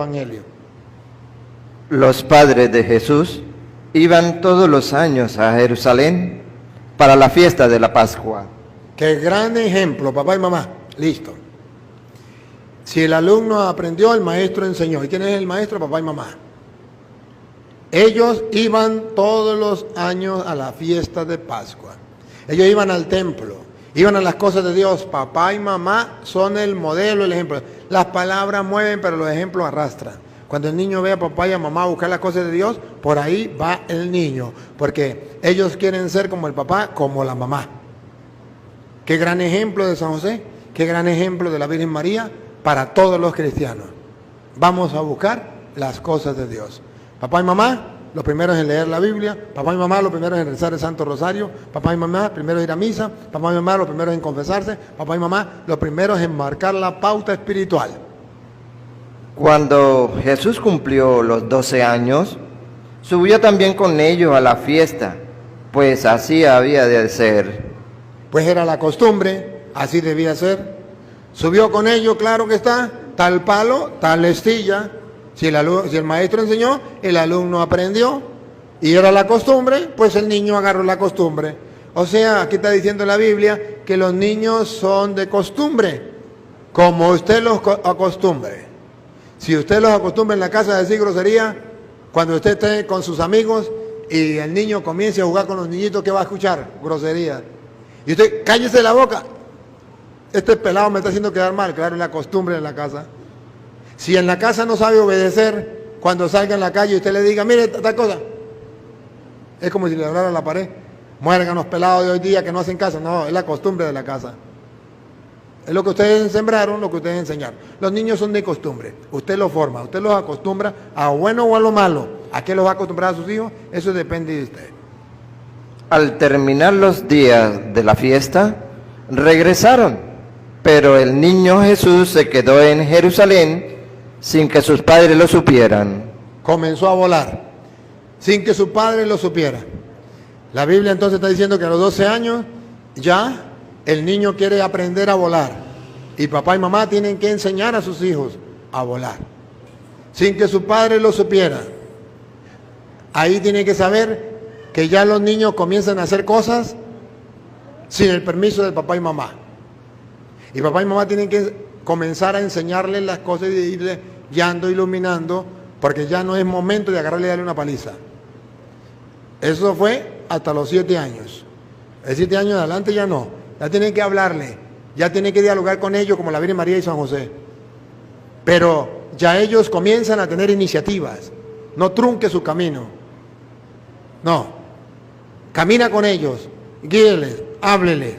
Evangelio. Los padres de Jesús iban todos los años a Jerusalén para la fiesta de la Pascua. Qué gran ejemplo, papá y mamá. Listo. Si el alumno aprendió, el maestro enseñó. ¿Y quién es el maestro? Papá y mamá. Ellos iban todos los años a la fiesta de Pascua. Ellos iban al templo, iban a las cosas de Dios. Papá y mamá son el modelo, el ejemplo. Las palabras mueven, pero los ejemplos arrastran. Cuando el niño ve a papá y a mamá buscar las cosas de Dios, por ahí va el niño. Porque ellos quieren ser como el papá, como la mamá. Qué gran ejemplo de San José, qué gran ejemplo de la Virgen María para todos los cristianos. Vamos a buscar las cosas de Dios. Papá y mamá, lo primero es en leer la Biblia. Papá y mamá, lo primero es en rezar el Santo Rosario. Papá y mamá, primero es ir a misa. Papá y mamá, lo primero es en confesarse. Papá y mamá, lo primero es en marcar la pauta espiritual. Cuando Jesús cumplió los 12 años, subió también con ellos a la fiesta, pues así había de ser. Pues era la costumbre, así debía ser. Subió con ellos, claro que está, tal palo, tal astilla. Si el maestro enseñó, el alumno aprendió. Y era la costumbre, pues el niño agarró la costumbre. O sea, aquí está diciendo la Biblia que los niños son de costumbre, como usted los acostumbre. Si usted los acostumbra en la casa a decir grosería, cuando usted esté con sus amigos y el niño comience a jugar con los niñitos, ¿qué va a escuchar? Grosería. Y usted, cállese la boca. Este pelado me está haciendo quedar mal. Claro, es la costumbre en la casa. Si en la casa no sabe obedecer, cuando salga en la calle y usted le diga, mire, tal cosa. Es como si le hablara a la pared. Muergan los pelados de hoy día que no hacen caso. No, es la costumbre de la casa. Es lo que ustedes sembraron, lo que ustedes enseñaron. Los niños son de costumbre. Usted los forma, usted los acostumbra a bueno o a lo malo. ¿A qué los va a acostumbrar a sus hijos? Eso depende de usted. Al terminar los días de la fiesta, regresaron, pero el niño Jesús se quedó en Jerusalén sin que sus padres lo supieran. Comenzó a volar, sin que su padre lo supiera. La Biblia entonces está diciendo que a los 12 años ya el niño quiere aprender a volar. Y papá y mamá tienen que enseñar a sus hijos a volar, sin que su padre lo supiera. Ahí tiene que saber que ya los niños comienzan a hacer cosas sin el permiso de papá y mamá. Y papá y mamá tienen que comenzar a enseñarles las cosas y irles guiando, iluminando, porque ya no es momento de agarrarle y darle una paliza. Eso fue hasta los 7 años. De 7 años adelante ya no. Ya tienen que hablarle, ya tienen que dialogar con ellos como la Virgen María y San José. Pero ya ellos comienzan a tener iniciativas. No trunque su camino. No. Camina con ellos, guíeles, hábleles.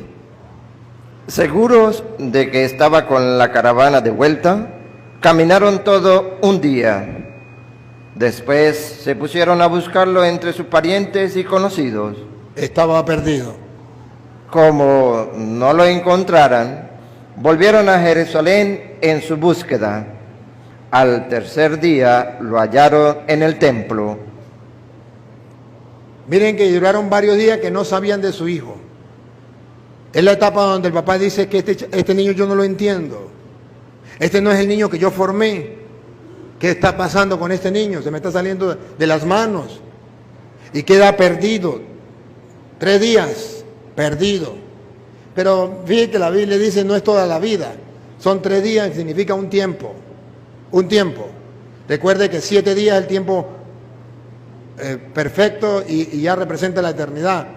Seguros de que estaba con la caravana de vuelta, caminaron todo un día. Después se pusieron a buscarlo entre sus parientes y conocidos. Estaba perdido. Como no lo encontraran, volvieron a Jerusalén en su búsqueda. Al tercer día lo hallaron en el templo. Miren que duraron varios días que no sabían de su hijo. Es la etapa donde el papá dice que este niño yo no lo entiendo. Este no es el niño que yo formé. ¿Qué está pasando con este niño? Se me está saliendo de las manos. Y queda perdido. 3 días, perdido. Pero fíjate que la Biblia dice no es toda la vida. Son 3 días, significa un tiempo. Un tiempo. Recuerde que 7 días es el tiempo perfecto y ya representa la eternidad.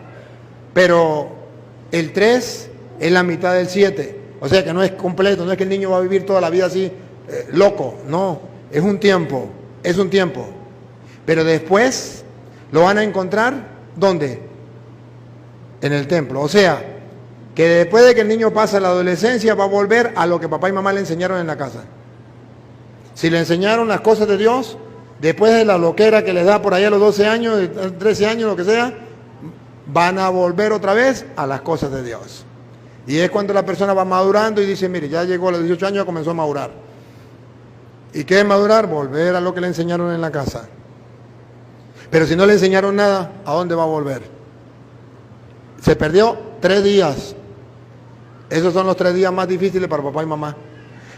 Pero el 3 es la mitad del 7. O sea que no es completo, no es que el niño va a vivir toda la vida así loco. No, es un tiempo, es un tiempo. Pero después lo van a encontrar, ¿dónde? En el templo. O sea, que después de que el niño pasa la adolescencia va a volver a lo que papá y mamá le enseñaron en la casa. Si le enseñaron las cosas de Dios, después de la loquera que les da por ahí a los 12 años, 13 años, lo que sea, van a volver otra vez a las cosas de Dios. Y es cuando la persona va madurando y dice, mire, ya llegó a los 18 años, comenzó a madurar. ¿Y qué es madurar? Volver a lo que le enseñaron en la casa. Pero si no le enseñaron nada, ¿a dónde va a volver? Se perdió 3 días. Esos son los 3 días más difíciles para papá y mamá.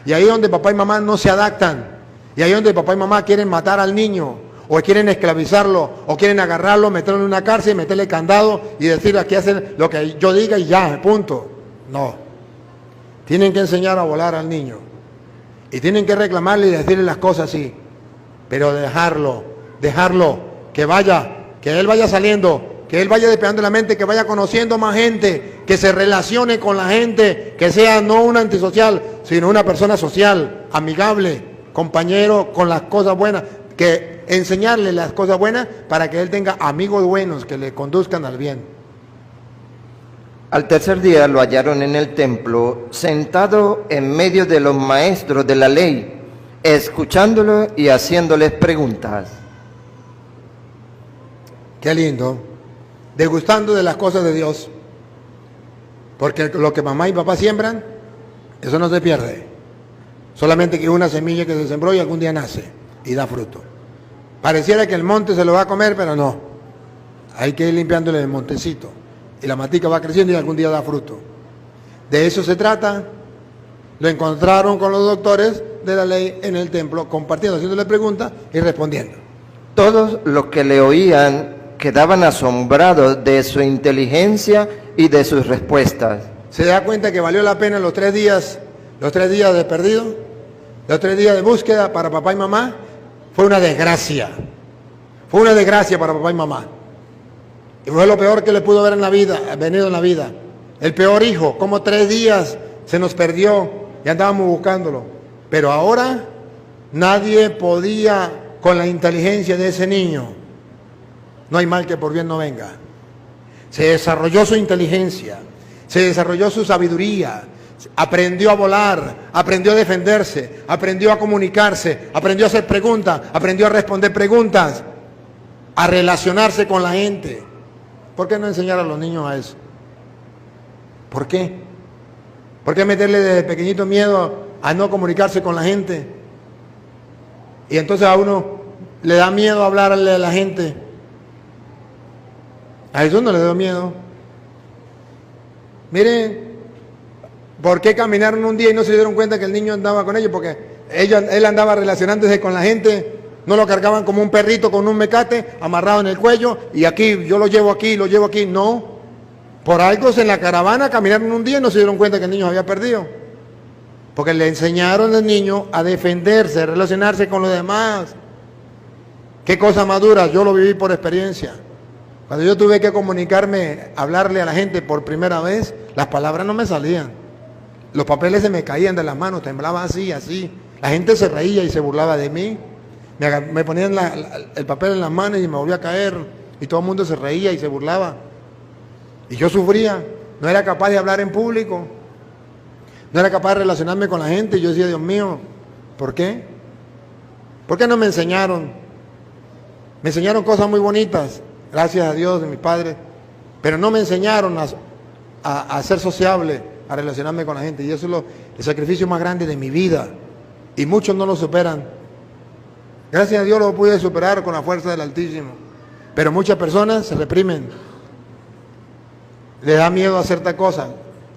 Y ahí es donde papá y mamá no se adaptan. Y ahí donde papá y mamá quieren matar al niño, o quieren esclavizarlo, o quieren agarrarlo, meterlo en una cárcel, meterle candado y decir aquí hacen lo que yo diga y ya, punto. No. Tienen que enseñar a volar al niño. Y tienen que reclamarle y decirle las cosas así. Pero dejarlo, que él vaya saliendo, que él vaya despejando la mente, que vaya conociendo más gente, que se relacione con la gente, que sea no un antisocial, sino una persona social, amigable, compañero con las cosas buenas, que enseñarle las cosas buenas para que él tenga amigos buenos que le conduzcan al bien. Al tercer día lo hallaron en el templo, sentado en medio de los maestros de la ley, escuchándolo y haciéndoles preguntas. Qué lindo, degustando de las cosas de Dios, porque lo que mamá y papá siembran, eso no se pierde, solamente que es una semilla que se sembró y algún día nace y da fruto. Pareciera que el monte se lo va a comer, pero no, hay que ir limpiándole el montecito, y la matica va creciendo y algún día da fruto. De eso se trata. Lo encontraron con los doctores de la ley en el templo, compartiendo, haciéndole preguntas y respondiendo. Todos los que le oían quedaban asombrados de su inteligencia y de sus respuestas. ¿Se da cuenta que valió la pena los 3 días de perdido? Los 3 días de búsqueda para papá y mamá. Fue una desgracia. Fue una desgracia para papá y mamá. Y fue lo peor que le pudo haber venido en la vida. El peor hijo, como 3 días se nos perdió y andábamos buscándolo. Pero ahora nadie podía con la inteligencia de ese niño. No hay mal que por bien no venga. Se desarrolló su inteligencia, se desarrolló su sabiduría, aprendió a volar, aprendió a defenderse, aprendió a comunicarse, aprendió a hacer preguntas, aprendió a responder preguntas, a relacionarse con la gente. ¿Por qué no enseñar a los niños a eso? ¿Por qué? ¿Por qué meterle desde pequeñito miedo a no comunicarse con la gente? Y entonces a uno le da miedo hablarle a la gente. A Jesús no le dio miedo. Miren, ¿por qué caminaron un día y no se dieron cuenta que el niño andaba con ellos? Porque él andaba relacionándose con la gente, no lo cargaban como un perrito con un mecate amarrado en el cuello y aquí, yo lo llevo aquí, no. Por algo en la caravana caminaron un día y no se dieron cuenta que el niño se había perdido. Porque le enseñaron al niño a defenderse, a relacionarse con los demás. Qué cosa madura, yo lo viví por experiencia. Cuando yo tuve que comunicarme, hablarle a la gente por primera vez, las palabras no me salían. Los papeles se me caían de las manos, temblaba así, así. La gente se reía y se burlaba de mí. Me ponían el papel en las manos y me volvía a caer. Y todo el mundo se reía y se burlaba. Y yo sufría. No era capaz de hablar en público. No era capaz de relacionarme con la gente. Y yo decía, Dios mío, ¿por qué? ¿Por qué no me enseñaron? Me enseñaron cosas muy bonitas. Gracias a Dios de mis padres, pero no me enseñaron a ser sociable, a relacionarme con la gente, y eso es el sacrificio más grande de mi vida, y muchos no lo superan. Gracias a Dios lo pude superar con la fuerza del Altísimo, pero muchas personas se reprimen, les da miedo hacer tal cosa,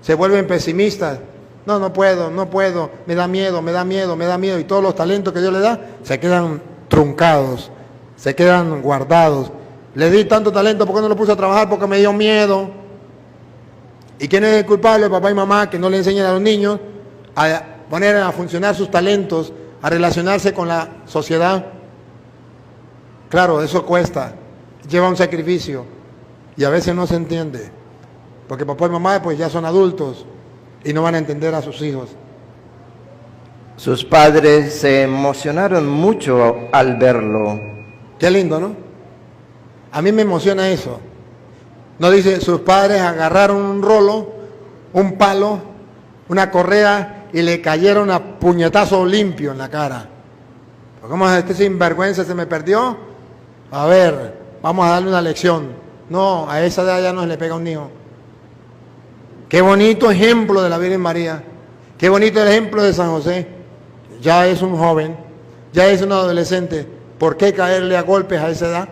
se vuelven pesimistas. No puedo, me da miedo, y todos los talentos que Dios le da se quedan truncados, se quedan guardados. Le di tanto talento, ¿por qué no lo puse a trabajar? Porque me dio miedo. ¿Y quién es el culpable? Papá y mamá, que no le enseñan a los niños a poner a funcionar sus talentos, a relacionarse con la sociedad. Claro, eso cuesta, lleva un sacrificio y a veces no se entiende, porque papá y mamá pues ya son adultos y no van a entender a sus hijos. Sus padres se emocionaron mucho al verlo. Qué lindo, ¿no? A mí me emociona eso. No dice, sus padres agarraron un rolo, un palo, una correa y le cayeron a puñetazo limpio en la cara. ¿Cómo este sinvergüenza se me perdió? A ver, vamos a darle una lección. No, a esa edad ya no se le pega a un niño. Qué bonito ejemplo de la Virgen María. Qué bonito el ejemplo de San José. Ya es un joven, ya es un adolescente. ¿Por qué caerle a golpes a esa edad?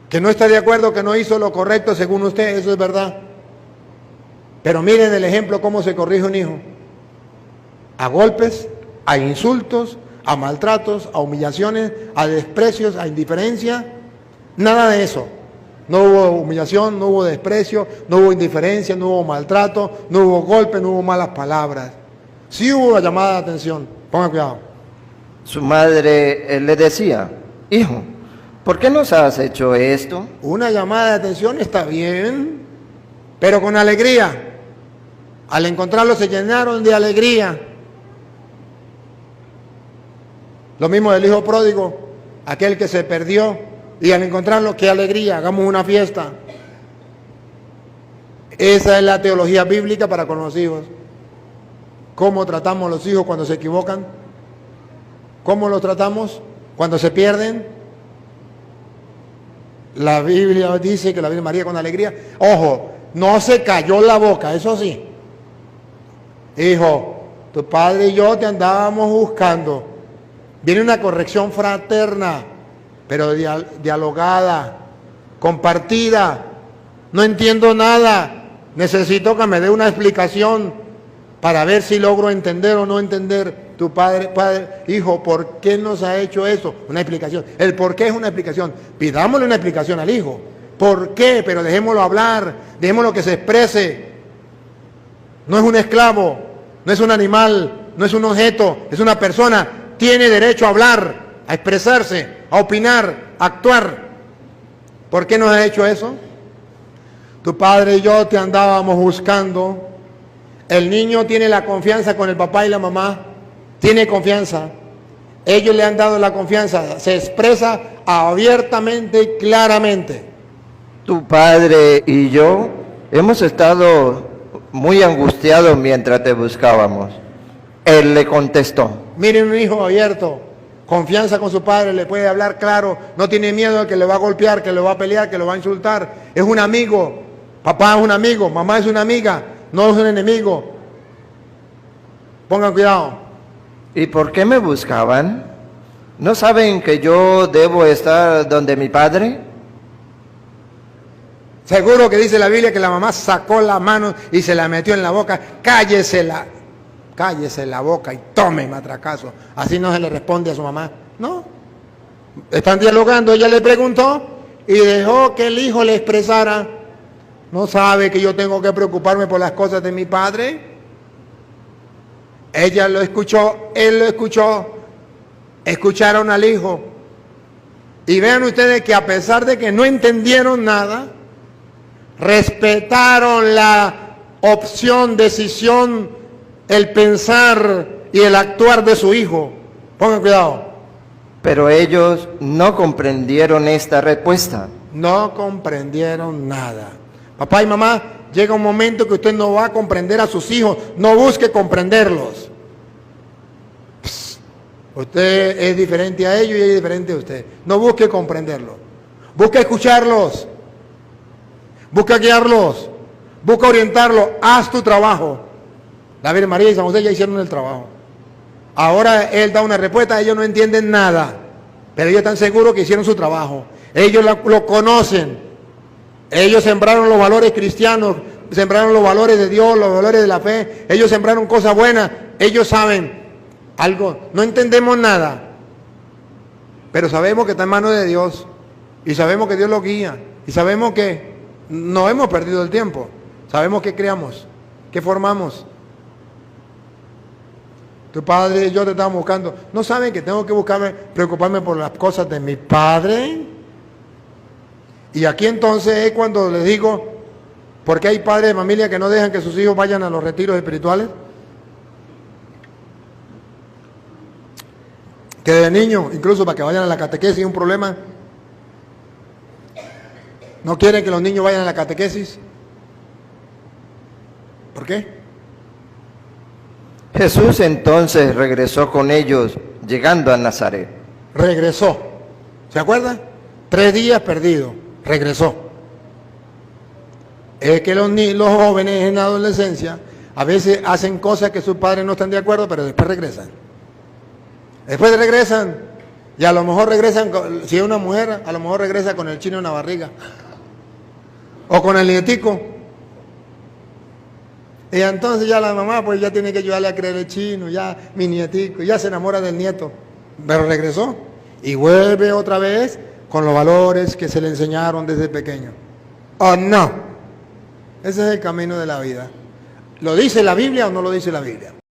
Que no está de acuerdo, que no hizo lo correcto según usted, eso es verdad. Pero miren el ejemplo cómo se corrige un hijo. A golpes, a insultos, a maltratos, a humillaciones, a desprecios, a indiferencia. Nada de eso. No hubo humillación, no hubo desprecio, no hubo indiferencia, no hubo maltrato, no hubo golpe, no hubo malas palabras. Sí hubo una llamada de atención. Ponga cuidado. Su madre le decía, hijo, ¿por qué nos has hecho esto? Una llamada de atención está bien, pero con alegría. Al encontrarlo se llenaron de alegría. Lo mismo del hijo pródigo, aquel que se perdió, y al encontrarlo, qué alegría, hagamos una fiesta. Esa es la teología bíblica para con los hijos. ¿Cómo tratamos a los hijos cuando se equivocan? ¿Cómo los tratamos cuando se pierden? La Biblia dice que la Virgen María con alegría, ojo, no se cayó la boca, eso sí. Hijo, tu padre y yo te andábamos buscando. Viene una corrección fraterna, pero dialogada, compartida. No entiendo nada. Necesito que me dé una explicación para ver si logro entender o no entender. Tu padre, hijo, ¿por qué nos ha hecho eso? Una explicación. El por qué es una explicación. Pidámosle una explicación al hijo. ¿Por qué? Pero dejémoslo hablar, dejémoslo que se exprese. No es un esclavo, no es un animal, no es un objeto, es una persona. Tiene derecho a hablar, a expresarse, a opinar, a actuar. ¿Por qué nos ha hecho eso? Tu padre y yo te andábamos buscando. El niño tiene la confianza con el papá y la mamá. Tiene confianza. Ellos le han dado la confianza. Se expresa abiertamente y claramente. Tu padre y yo hemos estado muy angustiados mientras te buscábamos. Él le contestó. Miren, un hijo abierto, confianza con su padre, le puede hablar claro, no tiene miedo de que le va a golpear, que le va a pelear, que lo va a insultar. Es un amigo, papá es un amigo, mamá es una amiga, no es un enemigo. Pongan cuidado. ¿Y por qué me buscaban? ¿No saben que yo debo estar donde mi padre? Seguro que dice la Biblia que la mamá sacó la mano y se la metió en la boca. Cállese la boca y tome matracazo. Así no se le responde a su mamá. No. Están dialogando, ella le preguntó y dejó que el hijo le expresara. ¿No sabe que yo tengo que preocuparme por las cosas de mi padre? Ella lo escuchó, él lo escuchó, escucharon al hijo. Y vean ustedes que a pesar de que no entendieron nada, respetaron la opción, decisión, el pensar y el actuar de su hijo. Pongan cuidado. Pero ellos no comprendieron esta respuesta. No comprendieron nada. Papá y mamá, llega un momento que usted no va a comprender a sus hijos. No busque comprenderlos. Usted es diferente a ellos y es diferente a usted. No busque comprenderlos. Busque escucharlos. Busca guiarlos. Busca orientarlos. Haz tu trabajo. La Virgen María y San José ya hicieron el trabajo. Ahora él da una respuesta, ellos no entienden nada, pero ellos están seguros que hicieron su trabajo. Ellos lo conocen. Ellos sembraron los valores cristianos, sembraron los valores de Dios, los valores de la fe. Ellos sembraron cosas buenas. Ellos saben algo. No entendemos nada, pero sabemos que está en manos de Dios y sabemos que Dios lo guía y sabemos que no hemos perdido el tiempo. Sabemos que creamos, que formamos. Tu padre y yo te estamos buscando. ¿No saben que tengo que preocuparme por las cosas de mi padre? Y aquí entonces es cuando les digo, ¿por qué hay padres de familia que no dejan que sus hijos vayan a los retiros espirituales? Que de niño, incluso para que vayan a la catequesis, un problema. ¿No quieren que los niños vayan a la catequesis? ¿Por qué? Jesús entonces regresó con ellos, llegando a Nazaret. Regresó. ¿Se acuerdan? 3 días perdido. Regresó. Es que los jóvenes en la adolescencia a veces hacen cosas que sus padres no están de acuerdo, pero después regresan. Después regresan. Y a lo mejor regresan, si es una mujer, a lo mejor regresa con el chino en la barriga. O con el nietico. Y entonces ya la mamá pues ya tiene que ayudarle a creer el chino, ya mi nietico, ya se enamora del nieto. pero regresó y vuelve otra vez con los valores que se le enseñaron desde pequeño. ¿O no? Ese es el camino de la vida. ¿Lo dice la Biblia o no lo dice la Biblia?